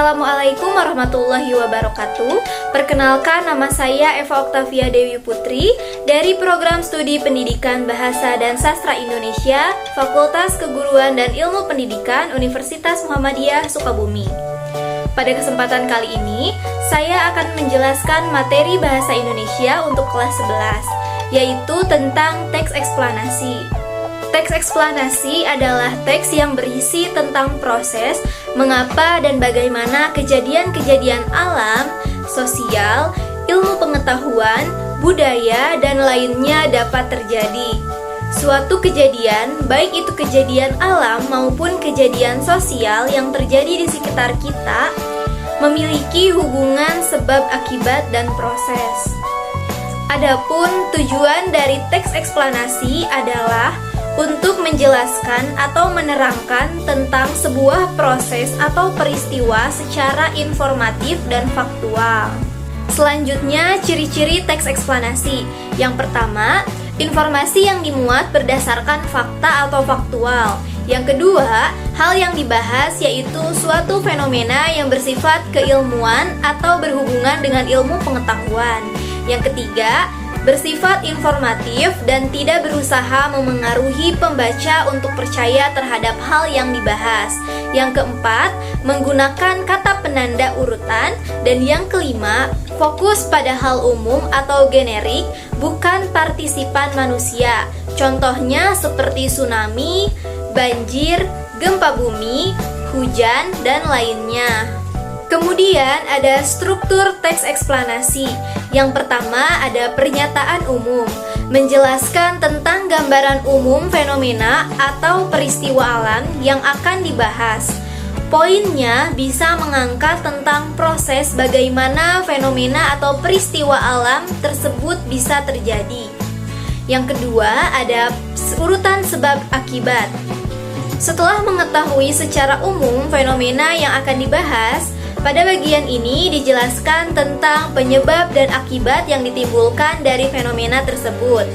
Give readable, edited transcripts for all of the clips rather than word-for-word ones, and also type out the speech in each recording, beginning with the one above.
Assalamualaikum warahmatullahi wabarakatuh. Perkenalkan, nama saya Eva Oktavia Dewi Putri dari Program Studi Pendidikan Bahasa dan Sastra Indonesia, Fakultas Keguruan dan Ilmu Pendidikan Universitas Muhammadiyah Sukabumi. Pada kesempatan kali ini, saya akan menjelaskan materi Bahasa Indonesia untuk kelas 11, yaitu tentang teks eksplanasi. Teks eksplanasi adalah teks yang berisi tentang proses, mengapa dan bagaimana kejadian-kejadian alam, sosial, ilmu pengetahuan, budaya, dan lainnya dapat terjadi. Suatu kejadian, baik itu kejadian alam maupun kejadian sosial yang terjadi di sekitar kita, memiliki hubungan sebab akibat dan proses. Adapun tujuan dari teks eksplanasi adalah untuk menjelaskan atau menerangkan tentang sebuah proses atau peristiwa secara informatif dan faktual. Selanjutnya, ciri-ciri teks eksplanasi. Yang pertama, informasi yang dimuat berdasarkan fakta atau faktual. Yang kedua, hal yang dibahas yaitu suatu fenomena yang bersifat keilmuan atau berhubungan dengan ilmu pengetahuan. Yang ketiga, bersifat informatif dan tidak berusaha memengaruhi pembaca untuk percaya terhadap hal yang dibahas. Yang keempat, menggunakan kata penanda urutan. Dan yang kelima, fokus pada hal umum atau generik, bukan partisipan manusia. Contohnya seperti tsunami, banjir, gempa bumi, hujan, dan lainnya. Kemudian ada struktur teks eksplanasi. Yang pertama ada pernyataan umum, menjelaskan tentang gambaran umum fenomena atau peristiwa alam yang akan dibahas. Poinnya bisa mengangkat tentang proses bagaimana fenomena atau peristiwa alam tersebut bisa terjadi. Yang kedua ada urutan sebab akibat. Setelah mengetahui secara umum fenomena yang akan dibahas, pada bagian ini dijelaskan tentang penyebab dan akibat yang ditimbulkan dari fenomena tersebut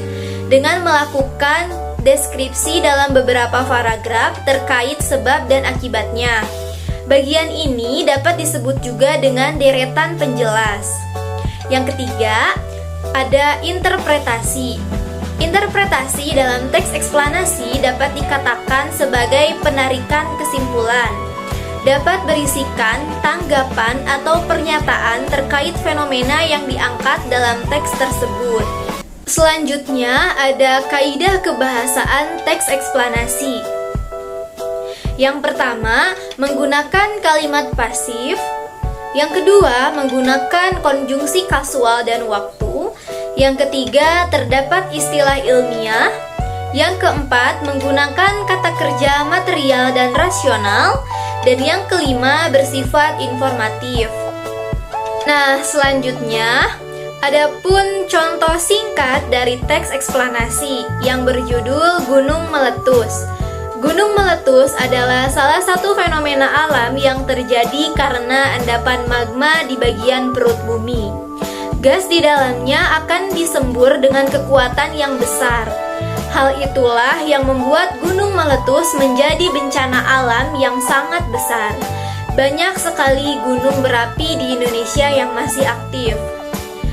dengan melakukan deskripsi dalam beberapa paragraf terkait sebab dan akibatnya. Bagian ini dapat disebut juga dengan deretan penjelas. Yang ketiga, ada interpretasi. Interpretasi dalam teks eksplanasi dapat dikatakan sebagai penarikan kesimpulan. Dapat berisikan tanggapan atau pernyataan terkait fenomena yang diangkat dalam teks tersebut. Selanjutnya ada kaidah kebahasaan teks eksplanasi. Yang pertama, menggunakan kalimat pasif. Yang kedua, menggunakan konjungsi kasual dan waktu. Yang ketiga, terdapat istilah ilmiah. Yang keempat, menggunakan kata kerja material dan rasional. Dan yang kelima, bersifat informatif. Nah, selanjutnya adapun contoh singkat dari teks eksplanasi yang berjudul Gunung Meletus. Gunung meletus adalah salah satu fenomena alam yang terjadi karena endapan magma di bagian perut bumi. Gas di dalamnya akan disembur dengan kekuatan yang besar. Hal itulah yang membuat gunung meletus menjadi bencana alam yang sangat besar. Banyak sekali gunung berapi di Indonesia yang masih aktif.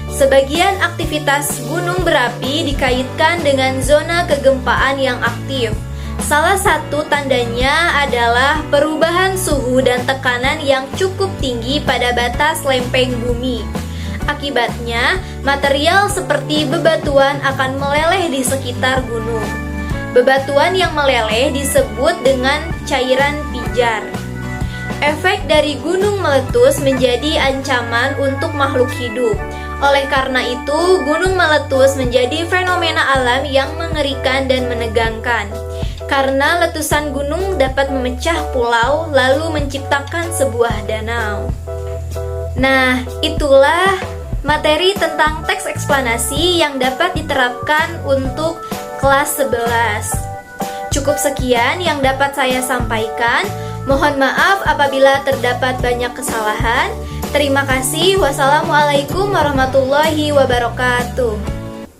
Sebagian aktivitas gunung berapi dikaitkan dengan zona kegempaan yang aktif. Salah satu tandanya adalah perubahan suhu dan tekanan yang cukup tinggi pada batas lempeng bumi. Akibatnya, material seperti bebatuan akan meleleh di sekitar gunung. Bebatuan yang meleleh disebut dengan cairan pijar. Efek dari gunung meletus menjadi ancaman untuk makhluk hidup. Oleh karena itu, gunung meletus menjadi fenomena alam yang mengerikan dan menegangkan. Karena letusan gunung dapat memecah pulau lalu menciptakan sebuah danau. Nah, itulah materi tentang teks eksplanasi yang dapat diterapkan untuk kelas 11. Cukup sekian yang dapat saya sampaikan. Mohon maaf apabila terdapat banyak kesalahan. Terima kasih. Wassalamualaikum warahmatullahi wabarakatuh.